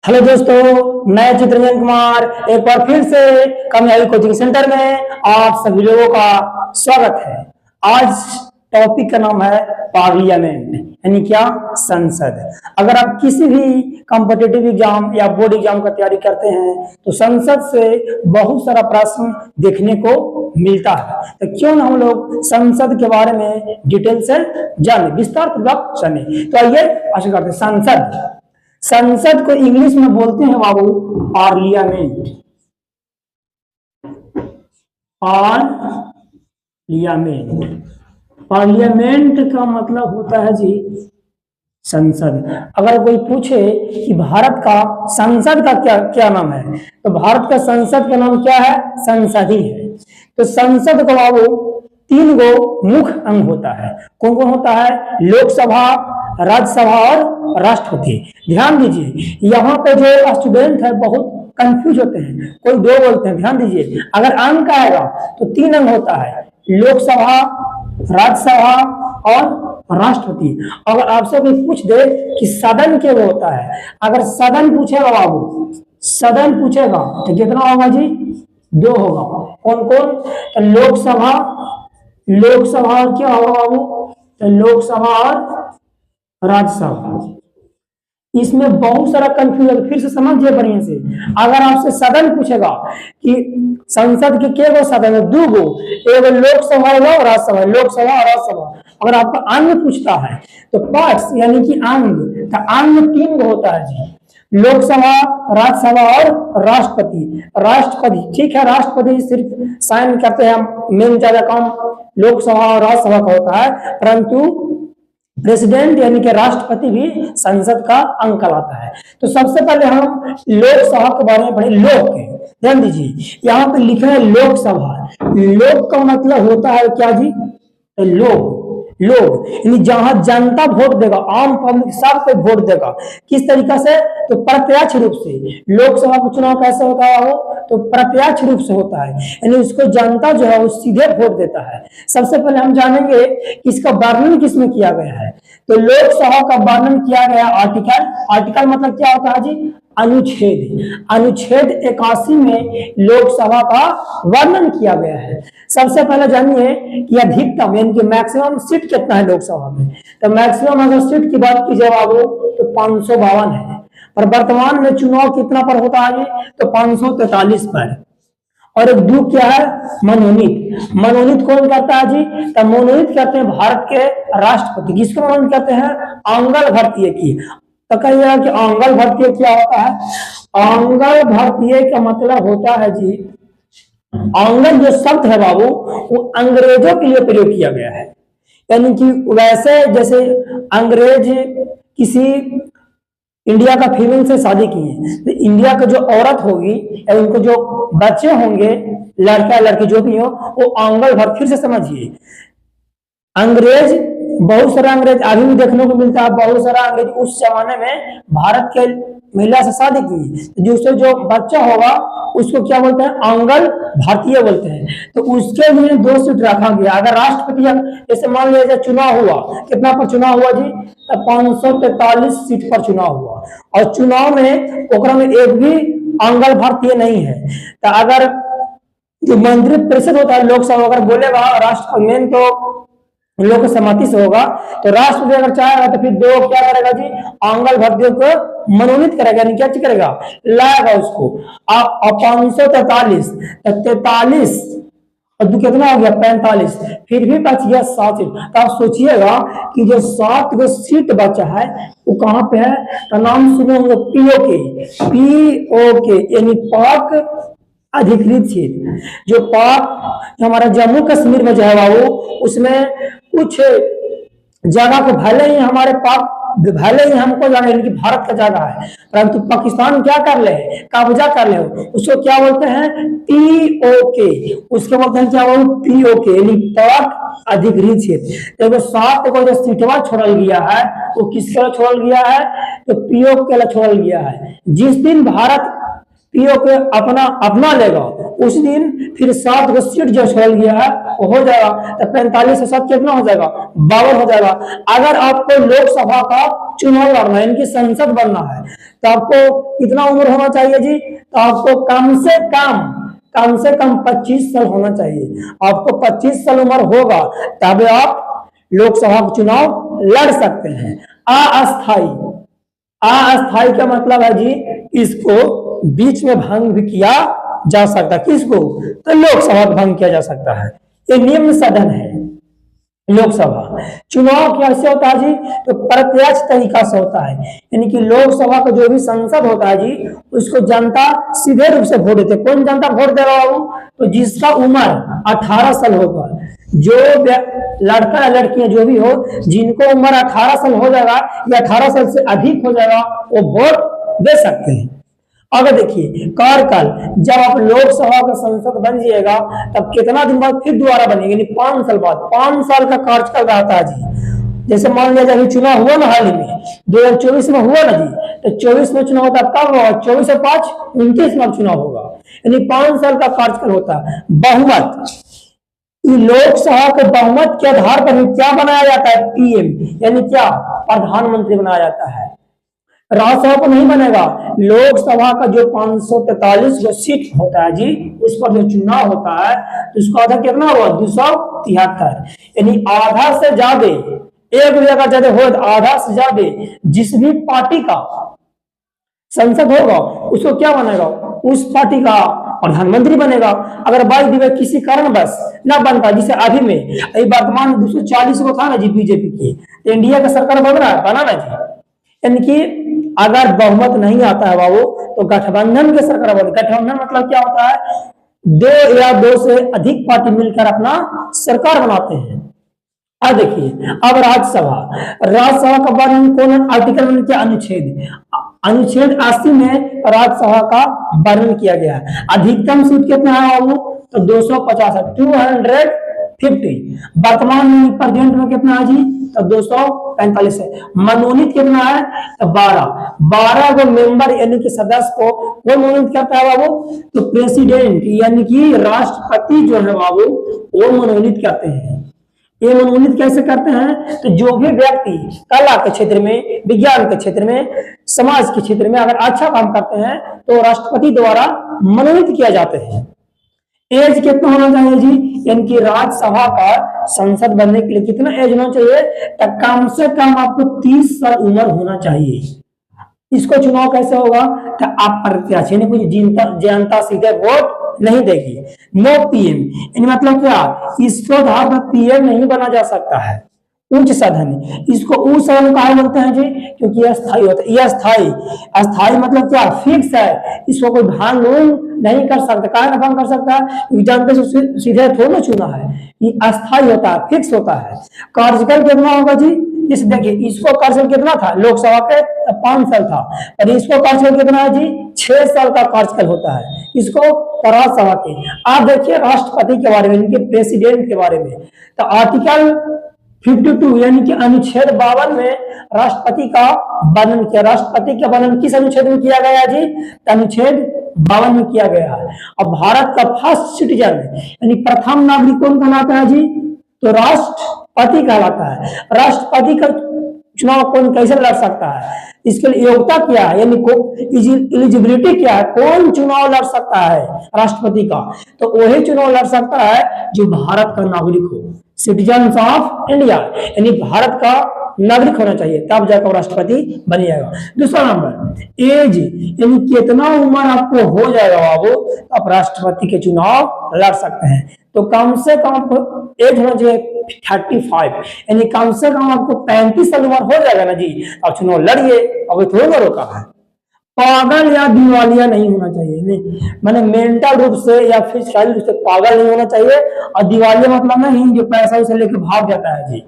Hello दोस्तों, मैं चित्रंजन कुमार एक बार फिर से कामयाबी कोचिंग सेंटर में आप सभी लोगों का स्वागत है। आज टॉपिक का नाम है पार्लियामेंट, यानी क्या, संसद। अगर आप किसी भी कॉम्पिटिटिव एग्जाम या बोर्ड एग्जाम का तैयारी करते हैं तो संसद से बहुत सारा प्रश्न देखने को मिलता है। तो क्यों ना हम लोग संसद के बारे में डिटेल से जाने, विस्तार पूर्वक जाने। तो आइए आशा करते हैं। संसद को इंग्लिश में बोलते हैं बाबू पार्लियामेंट। पार्लियामेंट का मतलब होता है जी संसद। अगर कोई पूछे कि भारत का संसद का क्या नाम है, तो भारत का संसद का नाम क्या है? संसद ही है। तो संसद को बाबू तीन गो मुख्य अंग होता है। कौन कौन होता है? लोकसभा, राज्यसभा और राष्ट्रपति। ध्यान दीजिए, यहाँ पे जो स्टूडेंट है बहुत कंफ्यूज होते हैं, कोई दो बोलते हैं। ध्यान दीजिए, अगर अंग आएगा तो तीन अंग होता है, लोकसभा, राज्यसभा और राष्ट्रपति। अगर आपसे कोई पूछ दे कि सदन क्या होता है, अगर सदन पूछेगा बाबू, सदन पूछेगा तो कितना होगा जी? दो होगा। कौन कौन? तो लोकसभा और क्या होगा बाबू? तो लोकसभा और राज्यसभा। इसमें बहुत सारा कंफ्यूजन, फिर से समझिए बढ़िया से। अगर आपसे सदन पूछेगा कि संसद के गो सदन है? दो गो, एक लोकसभा और राज्यसभा। लोकसभा और राज्यसभा। अगर आपका अंग पूछता है तो पार्ट्स यानी कि अंग, तो अंग तीन गो होता है जी, लोकसभा, राज्यसभा और राष्ट्रपति। ठीक है, राष्ट्रपति सिर्फ साइन करते हैं, मेन ज्यादा काम लोकसभा और राज्यसभा का होता है, परंतु प्रेसिडेंट यानी कि राष्ट्रपति भी संसद का अंग कहलाता है। तो सबसे पहले हम लोकसभा के बारे में पढ़े। लोक, ध्यान दीजिए, यहाँ पे लिखा है लोकसभा। लोक का मतलब होता है क्या जी? लोग यानी जहां जनता वोट देगा, आम पब्लिक सब कोई वोट देगा। किस तरीका से? तो प्रत्यक्ष रूप से। लोकसभा का चुनाव कैसे होता है वो? तो प्रत्यक्ष रूप से होता है, यानी उसको जनता जो है वो सीधे वोट देता है। सबसे पहले हम जानेंगे कि इसका वर्णन किसमें किया गया है। तो लोकसभा का वर्णन किया गया आर्टिकल मतलब क्या होता है जी? अनुच्छेद 81 में लोकसभा का वर्णन किया गया है। सबसे पहले जानिए कि अधिकतम यानी कि मैक्सिमम सीट कितना है लोकसभा में। तो मैक्सिमम अगर सीट की बात की जाए बाबू तो 552 है, पर वर्तमान में चुनाव कितना पर होता है? तो 543 पर। और एक दो क्या है? मनोनीत कौन करता है जी? तो मनोनीत करते हैं भारत के राष्ट्रपति। किसको मनोनीत करते हैं? आंगल भारतीय की। तो कहिएगा कि आंगल भारतीय क्या होता है? आंगल भारतीय का मतलब होता है जी, आंगल जो शब्द है बाबू वो अंग्रेजों के लिए प्रयोग किया गया है। यानी कि वैसे जैसे अंग्रेज किसी इंडिया का फीमेल से शादी की है, तो इंडिया का जो औरत होगी या उनको जो बच्चे होंगे, लड़का लड़की जो भी हो, वो आंगल भर। फिर से समझिए, अंग्रेज, बहुत सारा अंग्रेज अभी भी देखने को मिलता है। बहुत सारा अंग्रेज उस जमाने में भारत के महिला से शादी की, जिससे जो बच्चा होगा उसको क्या बोलते हैं? आंगल भारतीय बोलते हैं। तो उसके लिए 2 सीट रखा गया। अगर राष्ट्रपति जैसे मान लीजिए चुनाव हुआ, कितना पर चुनाव हुआ जी? तो 543 सीट पर चुनाव हुआ, और चुनाव में ओकरा में एक भी आंगल भारतीय नहीं है। तो अगर जो मंत्रिपरिषद होता है लोकसभा, अगर बोलेगा राष्ट्रपति, मेन तो लोग सहमति से होगा, तो राष्ट्रपति अगर चाहेगा तो फिर दो क्या करेगा जी? आंगल भारतीय को मनोनीत करेगा, यानी क्या करेगा? लाएगा उसको। 543, 43 और दो कितना हो गया? 45, फिर भी बच गया 7 सीट। तो आप सोचिएगा कि जो 7 गो सीट बचा है वो कहां पे है? तो नाम सुने होंगे पीओके, यानी पाक अधिकृत क्षेत्र। जो पाक हमारा जम्मू कश्मीर में जो है बाबू, उसमें कुछ जगह को भले ही हमारे पाक, भले ही हमको जाने कि भारत का जगह है, परंतु पाकिस्तान क्या कर ले? कब्जा कर ले। उसको क्या बोलते हैं? पीओके। उसके बोलते हैं क्या बाबू? पीओके, यानी पाक अधिकृत क्षेत्र। तो 7 को जो सीटवा छोड़ल गया है वो किसके लिए छोड़ल गया है? तो पीओके के लिए छोड़ल गया है। जिस दिन भारत पीओ के अपना अपना लेगा, उस दिन फिर 7 को सीट जो छोड़ गया है वो हो जाएगा, तो 45 से 7 कितना हो जाएगा, 52 हो जाएगा। अगर आपको लोकसभा का चुनाव लड़ना है, इनकी संसद बनना है, तो आपको कितना उम्र होना चाहिए जी, तो आपको कम से कम 25 साल होना चाहिए। आपको 25 साल उम्र होगा तब आप लोकसभा का चुनाव लड़ सकते हैं। अस्थाई, अस्थाई का मतलब है जी, इसको बीच में भंग भी किया जा सकता है। किसको, तो लोकसभा को भंग किया जा सकता है। ये निम्न सदन है लोकसभा। चुनाव कैसे होता है जी, तो प्रत्यक्ष तरीका से होता है, यानी कि लोकसभा का जो भी संसद होता है जी, उसको जनता सीधे रूप से वोट देते। कौन जनता वोट दे रहा हो, तो जिसका उम्र 18 साल होगा, जो लड़का या लड़कियां जो भी हो, जिनको उम्र 18 साल हो जाएगा या 18 साल से अधिक हो जाएगा, वो वोट दे सकते हैं। अगर देखिए कार्यकाल, जब आप लोकसभा का सांसद बन जाइएगा तब कितना दिन बाद फिर दोबारा बनेंगे, 5 साल बाद। 5 साल का कार्यकाल रहता है जी। जैसे मान लिया जाए चुनाव हुआ ना हाल ही में 2024 में हुआ ना जी, तो 24 में चुनाव होता, कब होगा, 24 और 5 29 में चुनाव होगा, यानी 5 साल का कार्यकाल होता है। बहुमत, लोकसभा के बहुमत के आधार पर क्या बनाया जाता है, पीएम, यानी क्या, प्रधानमंत्री बनाया जाता है। राज्यसभा को नहीं बनेगा। लोकसभा का जो 543 जो सीट होता है जी, उस पर जो चुनाव होता है, तो उसका आधा कितना हुआ, 273, यानी आधा से ज्यादा, एक जगह ज्यादा हो तो आधा से ज्यादा जिस भी पार्टी का संसद होगा उसको क्या बनेगा, उस पार्टी का प्रधानमंत्री बनेगा। अगर बाई दिवे किसी कारण बस ना बन पाए, जिसे अभी में वर्तमान 240 को था ना जी बीजेपी की, तो इंडिया का सरकार बना ना जी, यानी कि अगर बहुमत नहीं आता है बाबू, तो गठबंधन के सरकार बने। गठबंधन मतलब क्या होता है, 2 या 2 से अधिक पार्टी मिलकर अपना सरकार बनाते हैं। अब देखिए, अब राज्यसभा का वर्णन कौन, आर्टिकल में क्या, अनुच्छेद 80 में राज्यसभा का वर्णन किया गया है। अधिकतम सीट कितना है बाबू, तो 250 है, 250। वर्तमान में प्रेजेंट में कितना है जी, तो 245 है। मनोनीत कितना है, तो 12 को मेंबर यानी कि सदस्य को कौन मनोनीत करता है बाबू, तो प्रेसिडेंट यानी कि राष्ट्रपति जो है बाबू, वो मनोनीत करते हैं। ये मनोनीत कैसे करते हैं, तो जो भी व्यक्ति कला के क्षेत्र में, विज्ञान के क्षेत्र में, समाज के क्षेत्र में अगर अच्छा काम करते हैं तो राष्ट्रपति द्वारा मनोनीत किया जाते हैं। एज कितना होना चाहिए जी, यानी कि राज्यसभा का संसद बनने के लिए कितना एज होना चाहिए, तो कम से कम आपको 30 साल उम्र होना चाहिए। इसको चुनाव कैसे होगा, तो आप प्रत्याशी ने कुछ जनता सीधे वोट नहीं देगी। नो पीएम, इन मतलब क्या, इसको आधार पर पीएम नहीं बना जा सकता है। उच्च सदन, इसको उच्च सदन कहा बोलते हैं जी, क्योंकि यह स्थायी होता है। यह अस्थायी मतलब क्या, फिक्स है, इसको कोई भांग नहीं कर सकता। कहा भंग कर सकता है, जनता से सीधे थोड़ा ना चुना है, ये अस्थायी होता है, फिक्स होता है। कार्यकाल कितना होगा जी, इस देखिए, इसको कार्यकाल कितना था लोकसभा के, 5 साल था, और इसको कार्यकाल कितना है जी, 6 साल का कार्यकाल होता है इसको राज्यसभा के। आप देखिए राष्ट्रपति के बारे में, इनके प्रेसिडेंट के बारे में, तो आर्टिकल 52 यानी कि अनुच्छेद 52 में राष्ट्रपति का वर्णन किया। राष्ट्रपति का वर्णन किस अनुच्छेद में किया गया जी, अनुच्छेद 52 में किया गया है। अब भारत का फर्स्ट सिटीजन यानी प्रथम नागरिक कौन कहलाता है जी, तो राष्ट्रपति कहलाता है। राष्ट्रपति का चुनाव कौन कैसे लड़ सकता है, इसके लिए योग्यता क्या है, यानी एलिजिबिलिटी क्या है, कौन चुनाव लड़ सकता है राष्ट्रपति का, तो वही चुनाव लड़ सकता है जो भारत का नागरिक हो, सिटीजन ऑफ इंडिया, यानी भारत का नागरिक होना चाहिए, तब जाकर राष्ट्रपति बनिएगा। दूसरा नंबर एज, यानी कितना उम्र आपको हो जाएगा बाबू, आप राष्ट्रपति के चुनाव लड़ सकते हैं। तो कम से कम आपको एज होना चाहिए 35, यानी कम से कम आपको 35 साल उम्र हो जाएगा ना जी, आप चुनाव लड़िए, अभी थोड़ी ना रोका है। पागल या दिवालिया नहीं होना चाहिए, नहीं मैंने मेंटल रूप से या फिजिकल रूप से पागल नहीं होना चाहिए, और दिवालिया मतलब नहीं जो पैसा उसे लेके भाग जाता है जी।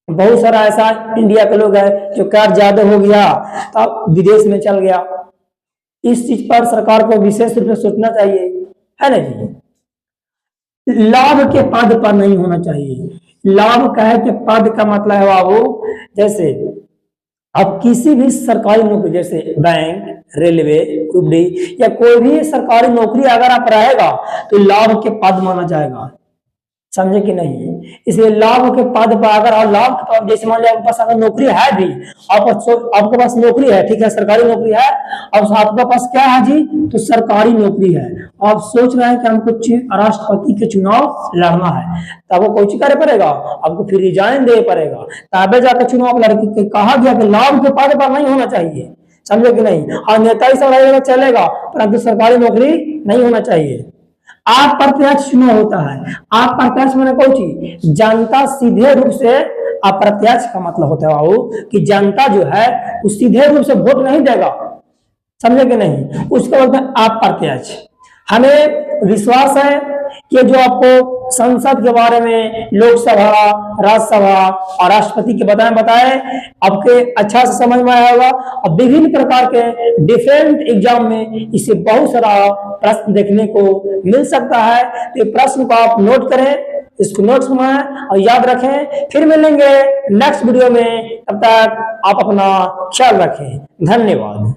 बहुत सारा ऐसा इंडिया के लोग है जो कर्ज ज्यादा हो गया तो विदेश में चल गया। इस चीज पर सरकार को विशेष रूप से सोचना चाहिए, है ना जी। लाभ के पद पर नहीं होना चाहिए। लाभ का है कि पद का मतलब है बाबू, जैसे अब किसी भी सरकारी नौकरी जैसे बैंक, रेलवे, ग्रुप डी या कोई भी सरकारी नौकरी अगर आप रहेगा तो लाभ के पद माना जाएगा, समझे कि नहीं। इसलिए लाभ के पद पर अगर और लाभ के पद जैसे मान लिया आपके पास अगर नौकरी है भी, आपके पास नौकरी है, ठीक है, सरकारी नौकरी है, और आपके पास क्या है जी, तो सरकारी नौकरी है। आप सोच रहे हैं कि हमको राष्ट्रपति के चुनाव लड़ना है, तो आपको कोई चीज करे पड़ेगा, आपको फिर रिजाइन दे पड़ेगा, तबे जाकर चुनाव लड़के। कहा गया कि लाभ के पद पर नहीं होना चाहिए, समझे कि नहीं। और नेता ही सब रहेगा चलेगा, परंतु सरकारी नौकरी नहीं होना चाहिए। आप प्रत्यक्ष चुनाव होता है, आप प्रत्यक्ष मैंने कोई चीज, जनता सीधे रूप से, अप्रत्यक्ष का मतलब होता है बाबू कि जनता जो है वो सीधे रूप से वोट नहीं देगा, समझे कि नहीं, उसको बोलते हैं अप्रत्यक्ष। हमें विश्वास है कि जो आपको संसद के बारे में, लोकसभा, राज्यसभा और राष्ट्रपति के बताए आपके अच्छा से समझ में आया होगा। अब विभिन्न प्रकार के डिफरेंट एग्जाम में इसे बहुत सारा प्रश्न देखने को मिल सकता है, तो प्रश्न को आप नोट करें, इसको नोट्स बनाएं और याद रखें। फिर मिलेंगे नेक्स्ट वीडियो में, तब तक आप अपना ख्याल रखें। धन्यवाद।